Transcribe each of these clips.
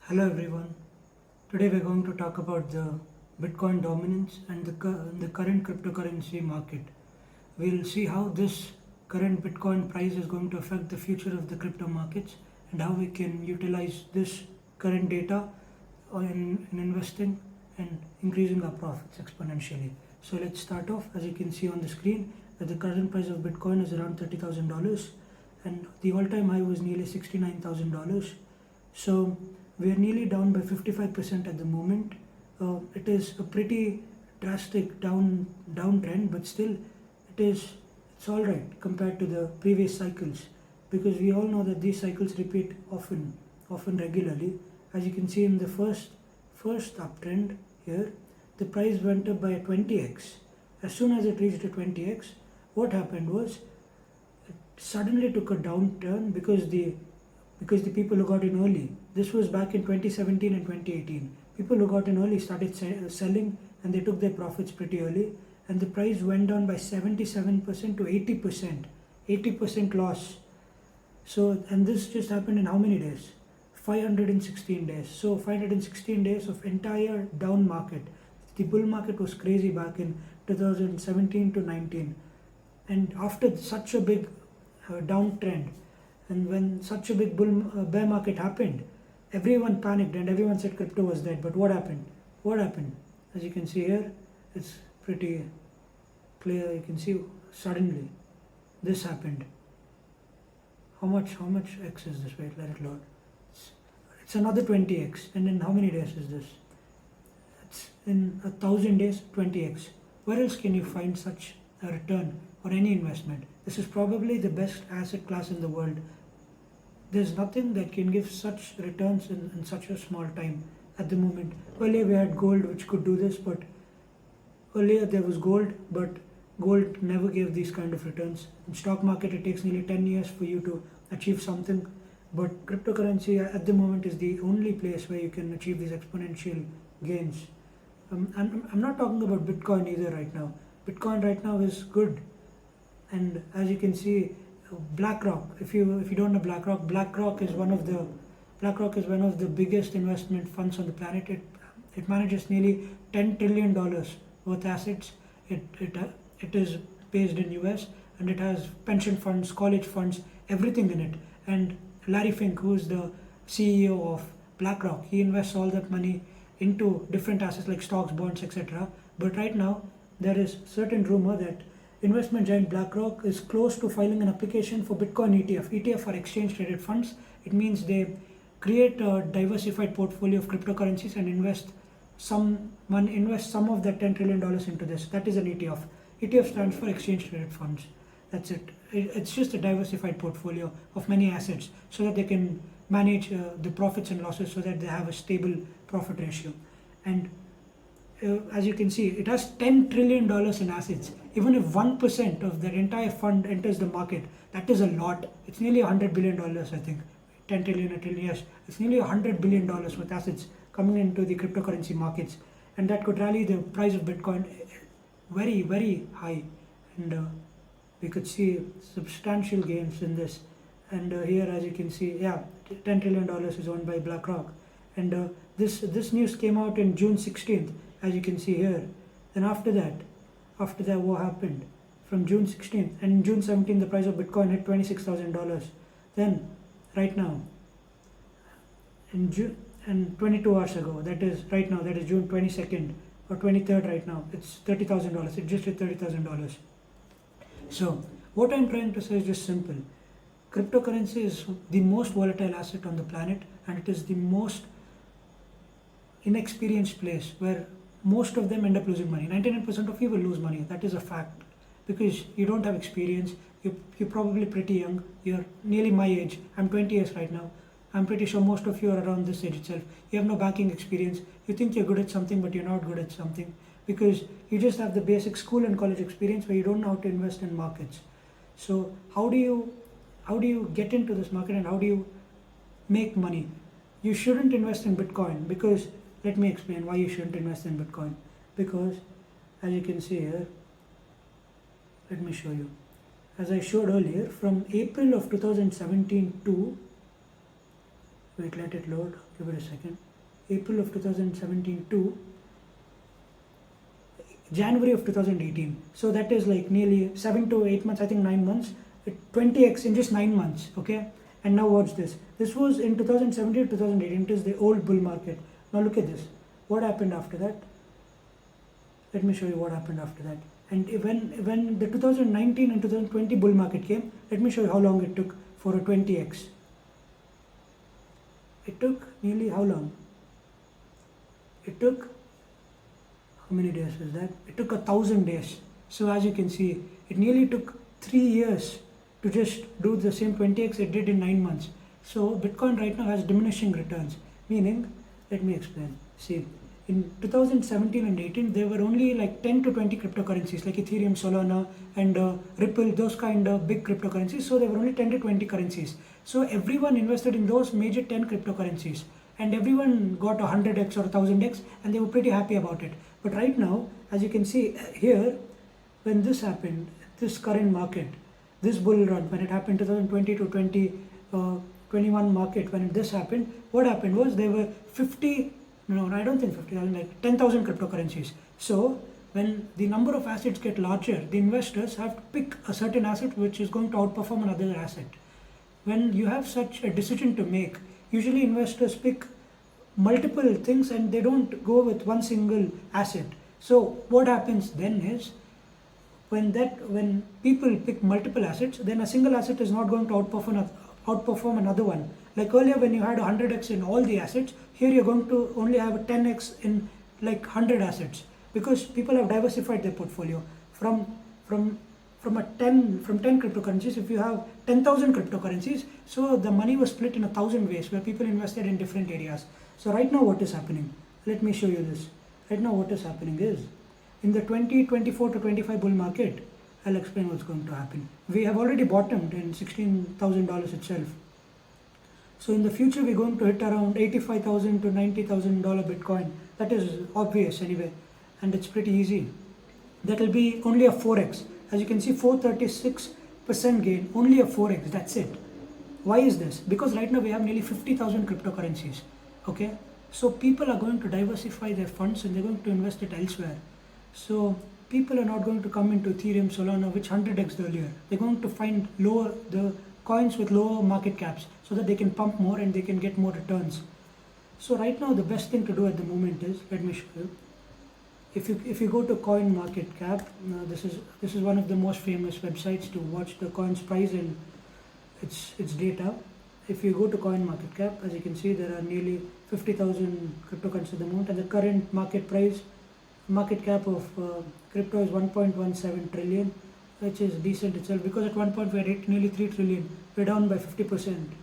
Hello everyone. Today we're going to talk about the Bitcoin dominance and the current cryptocurrency market. We'll see how this current Bitcoin price is going to affect the future of the crypto markets and how we can utilize this current data in investing and increasing our profits exponentially. So let's start off. As you can see on the screen, that the current price of Bitcoin is around $30,000 and the all-time high was nearly $69,000. So we are nearly down by 55% at the moment. It is a pretty drastic downtrend, but still it's all right compared to the previous cycles, because we all know that these cycles repeat often regularly. As you can see in the first uptrend here, the price went up by 20x. As soon as it reached a 20x, what happened was it suddenly took a downturn because the people who got in early, this was back in 2017 and 2018, people who got in early started selling and they took their profits pretty early, and the price went down by 77% to 80% loss. So, and this just happened in how many days? 516 days. So 516 days of entire down market. The bull market was crazy back in 2017 to 19, and after such a big downtrend, and when such a big bear market happened, everyone panicked and everyone said crypto was dead. But what happened? What happened? As you can see here, it's pretty clear. You can see suddenly this happened. How much x is this? Wait, let it load. It's another 20x. And in how many days is this? It's in 1,000 days, 20x. Where else can you find such a return for any investment? This is probably the best asset class in the world. There's nothing that can give such returns in such a small time at the moment. Earlier we had gold which could do this, but earlier there was gold, but gold never gave these kind of returns. In stock market it takes nearly 10 years for you to achieve something, but cryptocurrency at the moment is the only place where you can achieve these exponential gains. I'm not talking about Bitcoin either right now. Bitcoin right now is good, and as you can see, BlackRock. If you don't know BlackRock is one of the biggest investment funds on the planet. It manages nearly $10 trillion worth assets. It is based in US, and it has pension funds, college funds, everything in it. And Larry Fink, who is the CEO of BlackRock, he invests all that money into different assets like stocks, bonds, etc. But right now there is certain rumor that investment giant BlackRock is close to filing an application for Bitcoin ETF. ETF are exchange traded funds. It means they create a diversified portfolio of cryptocurrencies and invest some of that $10 trillion into this. That is an ETF. ETF stands for exchange traded funds. That's it. It's just a diversified portfolio of many assets so that they can manage the profits and losses, so that they have a stable profit ratio. And as you can see, it has $10 trillion in assets. Even if 1% of that entire fund enters the market, that is a lot. It's nearly $100 billion, I think. 10 trillion, a trillion, yes. It's nearly $100 billion with assets coming into the cryptocurrency markets. And that could rally the price of Bitcoin very, very high. And we could see substantial gains in this. And here, as you can see, yeah, $10 trillion is owned by BlackRock. And this news came out in June 16th, as you can see here. Then after that, what happened? From June 16th and in June 17th, the price of Bitcoin hit $26,000. Then, right now, in June, and 22 hours ago, that is right now, that is June 22nd or 23rd right now, it's $30,000. It just hit $30,000. So, what I'm trying to say is just simple. Cryptocurrency is the most volatile asset on the planet, and it is the most inexperienced place where most of them end up losing money. 99% of you will lose money. That is a fact, because you don't have experience. You're probably pretty young. You're nearly my age. I'm 20 years right now. I'm pretty sure most of you are around this age itself. You have no banking experience. You think you're good at something, but you're not good at something, because you just have the basic school and college experience where you don't know how to invest in markets. So how do you get into this market, and how do you make money? You shouldn't invest in Bitcoin, because let me explain why you shouldn't invest in Bitcoin. Because as you can see here, let me show you. As I showed earlier, from April of 2017 to Wait, let it load. Give it a second. April of 2017 to January of 2018. So that is like nearly 7 to 8 months, I think 9 months. 20x in just 9 months, okay? And now watch this. This was in 2017 to 2018. It is the old bull market. Now look at this. What happened after that? Let me show you what happened after that. And when the 2019 and 2020 bull market came, let me show you how long it took for a 20x. It took nearly how long? It took, how many days was that? It took 1,000 days. So as you can see, it nearly took 3 years to just do the same 20x it did in 9 months. So Bitcoin right now has diminishing returns, meaning, let me explain. See, in 2017 and 18, there were only like 10 to 20 cryptocurrencies like Ethereum, Solana, and Ripple, those kind of big cryptocurrencies. So there were only 10 to 20 currencies. So everyone invested in those major 10 cryptocurrencies, and everyone got 100x or 1000x, and they were pretty happy about it. But right now, as you can see here, when this happened, this current market, this bull run, when it happened 2020 to 2021 market, when this happened, what happened was there were 50, no, I don't think 50, I mean like 10,000 cryptocurrencies. So when the number of assets get larger, the investors have to pick a certain asset which is going to outperform another asset. When you have such a decision to make, usually investors pick multiple things and they don't go with one single asset. So what happens then is, when people pick multiple assets, then a single asset is not going to outperform another one. Like earlier when you had 100x in all the assets, here you're going to only have a 10x in like 100 assets, because people have diversified their portfolio from 10 cryptocurrencies. If you have 10,000 cryptocurrencies, so the money was split in 1,000 ways where people invested in different areas. So right now what is happening? Let me show you this. Right now what is happening is, in the 2024 to 25 bull market, I'll explain what's going to happen. We have already bottomed in $16,000 itself. So in the future, we're going to hit around $85,000 to $90,000 Bitcoin. That is obvious anyway, and it's pretty easy. That will be only a 4x. As you can see, 436% gain, only a 4x, that's it. Why is this? Because right now we have nearly 50,000 cryptocurrencies, okay? So people are going to diversify their funds and they're going to invest it elsewhere. So people are not going to come into Ethereum, Solana, which 100x earlier. They're going to find the coins with lower market caps so that they can pump more and they can get more returns. So right now the best thing to do at the moment is, let me show you. If you go to CoinMarketCap, this is one of the most famous websites to watch the coin's price and its data. If you go to CoinMarketCap, as you can see, there are nearly 50,000 cryptocurrencies at the moment, and the current market cap of crypto is 1.17 trillion, which is decent itself, because at one point we had nearly 3 trillion. We're down by 50%.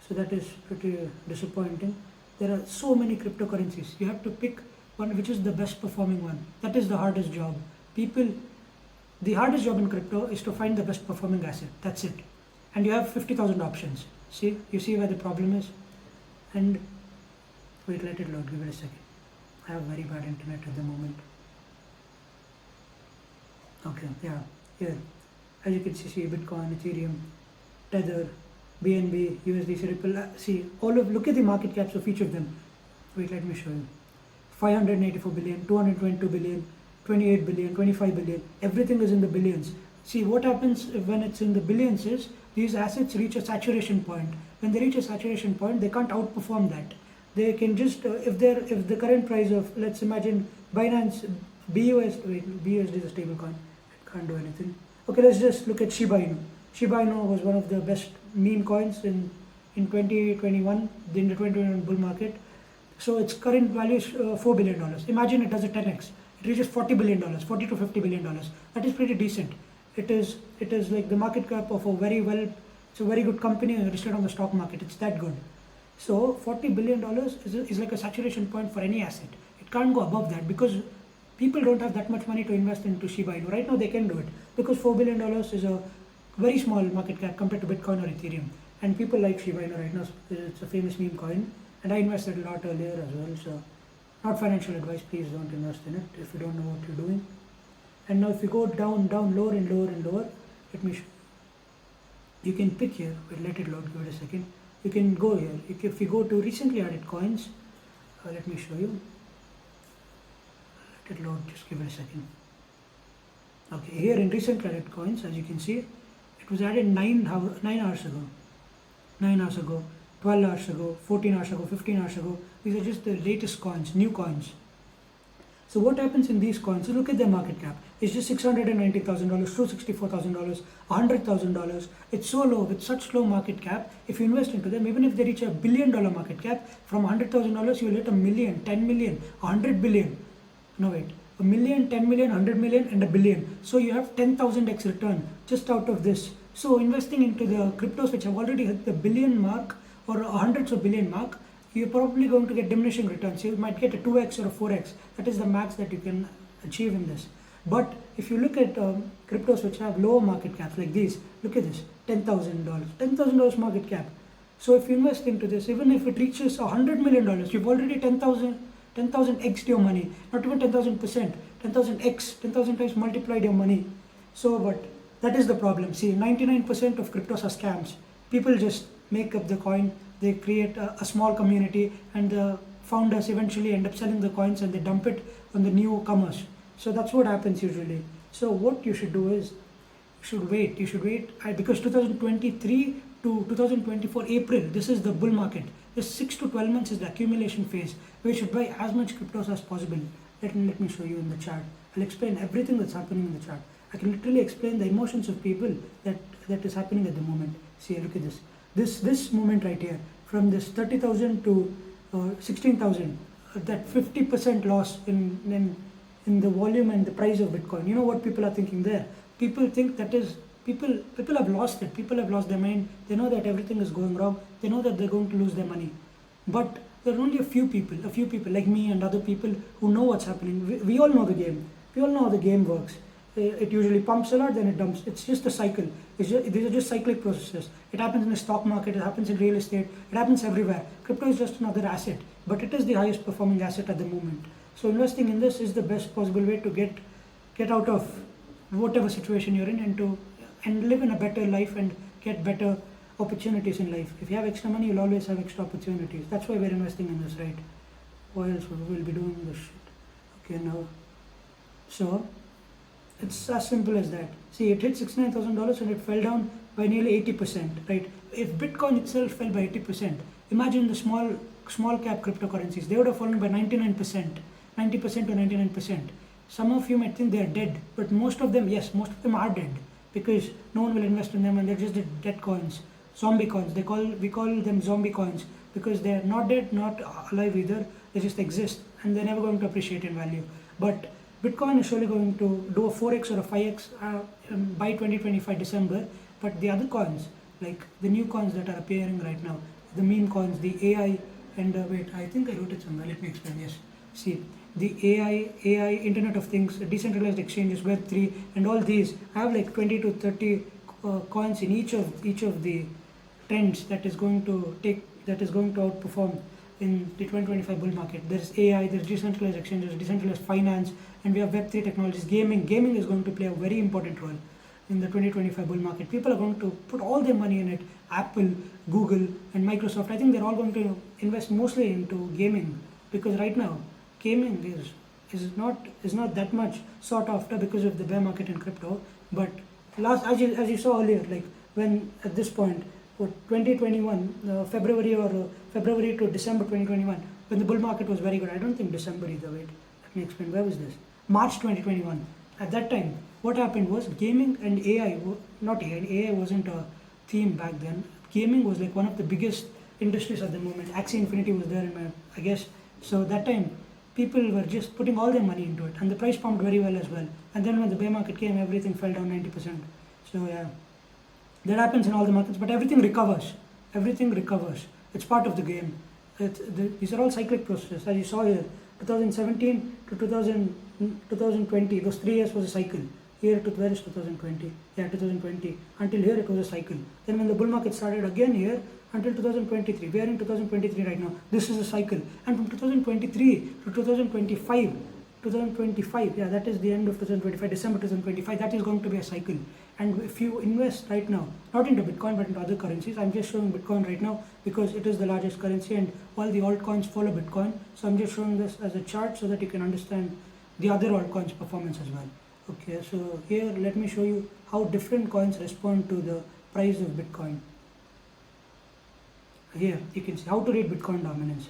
So that is pretty disappointing. There are so many cryptocurrencies. You have to pick one which is the best performing one. That is the hardest job. The hardest job in crypto is to find the best performing asset. That's it. And you have 50,000 options. See, you see where the problem is? And wait, let it load, give it a second. I have very bad internet at the moment. Okay, yeah, here. As you can see, Bitcoin, Ethereum, Tether, BNB, USDC, Ripple. See, look at the market caps of each of them. Wait, let me show you. 584 billion, 222 billion, 28 billion, 25 billion. Everything is in the billions. See, what happens when it's in the billions is, these assets reach a saturation point. When they reach a saturation point, they can't outperform that. They can just, if the current price of, let's imagine Binance, BUSD is a stable coin. It can't do anything. Okay, let's just look at Shiba Inu. Shiba Inu was one of the best meme coins in 2021, in the 2021 bull market. So its current value is $4 billion. Imagine it does a 10x. It reaches $40 billion, $40 to $50 billion. That is pretty decent. It is like the market cap of it's a very good company listed on the stock market. It's that good. So $40 billion is like a saturation point for any asset. It can't go above that because people don't have that much money to invest into Shiba Inu. Right now they can do it because $4 billion is a very small market cap compared to Bitcoin or Ethereum. And people like Shiba Inu right now. It's a famous meme coin. And I invested a lot earlier as well. So not financial advice, please don't invest in it if you don't know what you're doing. And now if you go down, lower and lower and lower, let me show you. You can pick here, we'll let it load, give it a second. You can go here. If you go to recently added coins, let me show you. Let it load, just give it a second. Okay, here in recently added coins, as you can see, it was added 9 hours ago. 9 hours ago, 12 hours ago, 14 hours ago, 15 hours ago. These are just the latest coins, new coins. So what happens in these coins? So look at their market cap. It's just $690,000, $264,000, $100,000. It's so low, with such low market cap. If you invest into them, even if they reach $1 billion market cap, from $100,000 you will hit $1 million, 10 million, 100 billion. No wait, $1 million, 10 million, 100 million, and $1 billion. So you have 10,000x return just out of this. So investing into the cryptos which have already hit the billion mark or hundreds of billion mark, you're probably going to get diminishing returns. You might get a 2x or a 4x. That is the max that you can achieve in this. But if you look at cryptos which have lower market caps like these, look at this, $10,000, $10,000 market cap. So if you invest into this, even if it reaches $100 million, you've already 10,000x your money, not even 10,000%, 10,000x, 10,000 times multiplied your money. So, but that is the problem. See, 99% of cryptos are scams. People just make up the coin, they create a small community, and the founders eventually end up selling the coins and they dump it on the newcomers. So that's what happens usually. So what you should do is, you should wait because 2023 to 2024 April, this is the bull market. This 6 to 12 months is the accumulation phase where you should buy as much cryptos as possible. Let me show you in the chart. I'll explain everything that's happening in the chart. I can literally explain the emotions of people that is happening at the moment. See, look at this. This moment right here, from this 30,000 to 16,000, that 50% loss in the volume and the price of Bitcoin. You know what people are thinking there? People think that is, people have lost it. People have lost their mind. They know that everything is going wrong. They know that they're going to lose their money. But there are only a few people like me and other people who know what's happening. We all know the game. We all know how the game works. It usually pumps a lot, then it dumps. It's just a cycle. These are just cyclic processes. It happens in the stock market, it happens in real estate, it happens everywhere. Crypto is just another asset, but it is the highest performing asset at the moment. So investing in this is the best possible way to get out of whatever situation you're in and live in a better life and get better opportunities in life. If you have extra money, you'll always have extra opportunities. That's why we're investing in this, right? Why else we'll be doing this shit? Okay, now, so it's as simple as that. See, it hit $69,000 and it fell down by nearly 80%, right? If Bitcoin itself fell by 80%, imagine the small cap cryptocurrencies. They would have fallen by 99%, 90% to 99%. Some of you might think they are dead, but most of them, yes, most of them are dead because no one will invest in them and they're just dead coins, zombie coins. We call them zombie coins because they're not dead, not alive either. They just exist and they're never going to appreciate in value. But Bitcoin is surely going to do a 4x or a 5x by 2025 December, but the other coins, like the new coins that are appearing right now, the meme coins, the AI, and wait, I think I wrote it somewhere, let me explain, yes. See, the AI, Internet of Things, decentralized exchanges, Web3, and all these, I have like 20 to 30 coins in each of the trends that is going to outperform in the 2025 bull market. There's AI, there's decentralized exchanges, decentralized finance, and we have Web3 technologies. Gaming is going to play a very important role in the 2025 bull market. People are going to put all their money in it. Apple, Google, and Microsoft, I think they're all going to invest mostly into gaming because right now gaming is not that much sought after because of the bear market in crypto. But as you saw earlier, like when at this point, 2021 February to December 2021, when the bull market was very good. I don't think December either. Wait, let me explain. Where was this? March 2021. At that time, what happened was gaming and AI. Not AI. AI wasn't a theme back then. Gaming was like one of the biggest industries at the moment. Axie Infinity was there, I guess. So that time, people were just putting all their money into it, and the price pumped very well as well. And then when the bear market came, everything fell down 90%. So yeah. That happens in all the markets, but everything recovers. Everything recovers. It's part of the game. These are all cyclic processes. As you saw here, 2017 to 2020, those 3 years was a cycle. Here to where is 2020? Yeah, 2020. Until here it was a cycle. Then when the bull market started again here, until 2023. We are in 2023 right now. This is a cycle. And from 2023 to 2025, yeah, that is the end of 2025, December 2025, that is going to be a cycle. And if you invest right now, not into Bitcoin but into other currencies, I'm just showing Bitcoin right now because it is the largest currency and all the altcoins follow Bitcoin. So I'm just showing this as a chart so that you can understand the other altcoins performance as well. Okay, so here let me show you how different coins respond to the price of Bitcoin. Here you can see how to rate Bitcoin dominance.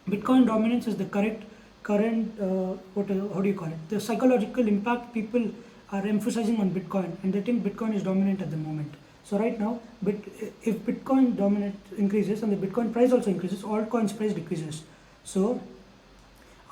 Bitcoin dominance is the current how do you call it? The psychological impact people are emphasizing on Bitcoin, and they think Bitcoin is dominant at the moment. So right now, if Bitcoin dominance increases and the Bitcoin price also increases, altcoins price decreases. So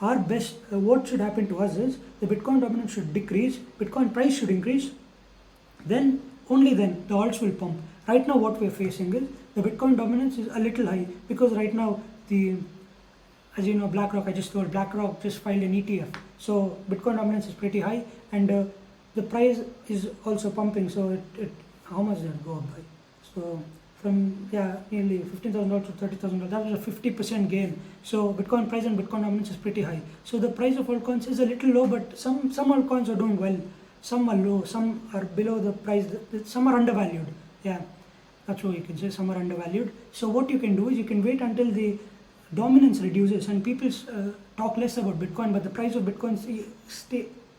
our best, what should happen to us is the Bitcoin dominance should decrease, Bitcoin price should increase, then only then the alts will pump. Right now what we're facing is the Bitcoin dominance is a little high because right now as you know, BlackRock, I just told BlackRock just filed an ETF. So Bitcoin dominance is pretty high and the price is also pumping. So how much did it go up by? So from nearly $15,000 to $30,000, that was a 50% gain. So Bitcoin price and Bitcoin dominance is pretty high. So the price of altcoins is a little low, but some altcoins are doing well. Some are low, some are below the price, some are undervalued. Yeah, that's what you can say, some are undervalued. So what you can do is you can wait until the dominance reduces and people talk less about Bitcoin, but the price of Bitcoin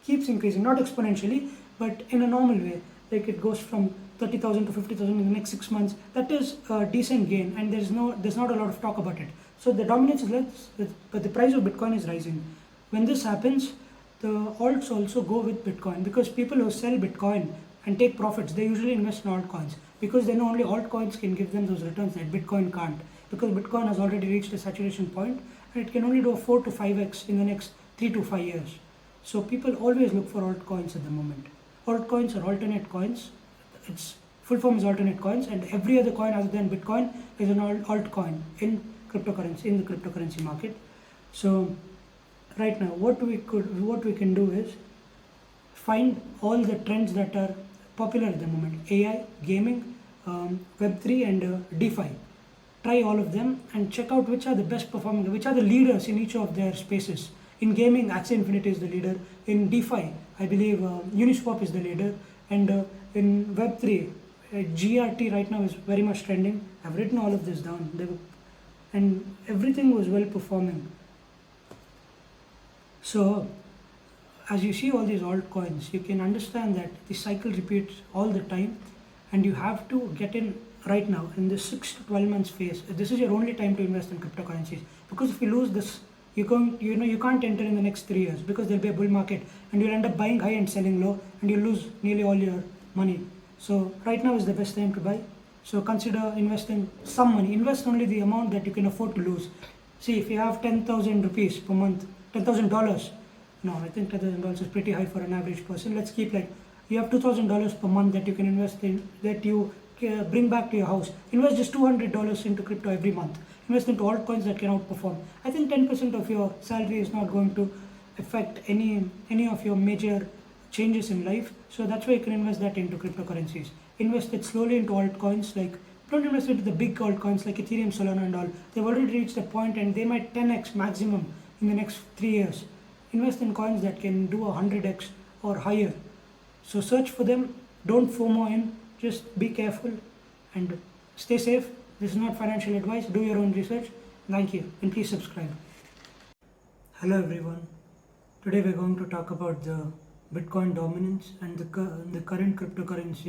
keeps increasing, not exponentially, but in a normal way. Like it goes from 30,000 to 50,000 in the next 6 months. That is a decent gain, and there's not a lot of talk about it. So the dominance is less, but the price of Bitcoin is rising. When this happens, the alts also go with Bitcoin because people who sell Bitcoin and take profits, they usually invest in altcoins because they know only altcoins can give them those returns that Bitcoin can't. Because Bitcoin has already reached a saturation point and it can only do a 4 to 5x in the next 3 to 5 years. So people always look for altcoins at the moment. Altcoins are alternate coins. Its full form is alternate coins, and every other coin other than Bitcoin is an altcoin in the cryptocurrency market. So right now what we can do is find all the trends that are popular at the moment: AI, gaming, Web3 and DeFi. Try all of them and check out which are the best performing, which are the leaders in each of their spaces. In gaming, Axie Infinity is the leader. In DeFi, I believe Uniswap is the leader. And in Web3, GRT right now is very much trending. I've written all of this down. And everything was well performing. So as you see all these altcoins, you can understand that the cycle repeats all the time, and you have to get in right now in this 6 to 12 months phase. This is your only time to invest in cryptocurrencies, because if you lose this, you can't enter in the next 3 years because there'll be a bull market and you'll end up buying high and selling low and you'll lose nearly all your money. So right now is the best time to buy. So consider investing some money. Invest only the amount that you can afford to lose. See, if you have 10,000 rupees per month, $10,000. No, I think $10,000 is pretty high for an average person. Let's keep like you have $2,000 per month that you can invest in, that you bring back to your house. Invest just $200 into crypto every month. Invest into altcoins that can outperform. I think 10% of your salary is not going to affect any of your major changes in life. So that's why you can invest that into cryptocurrencies. Invest it slowly into altcoins. Like, don't invest into the big altcoins like Ethereum, Solana and all. They've already reached a point and they might 10x maximum in the next 3 years. Invest in coins that can do 100x or higher. So search for them. Don't FOMO in. Just be careful and stay safe. This is not financial advice. Do your own research. Thank you, and please subscribe. Hello everyone. Today we're going to talk about the Bitcoin dominance and the current cryptocurrency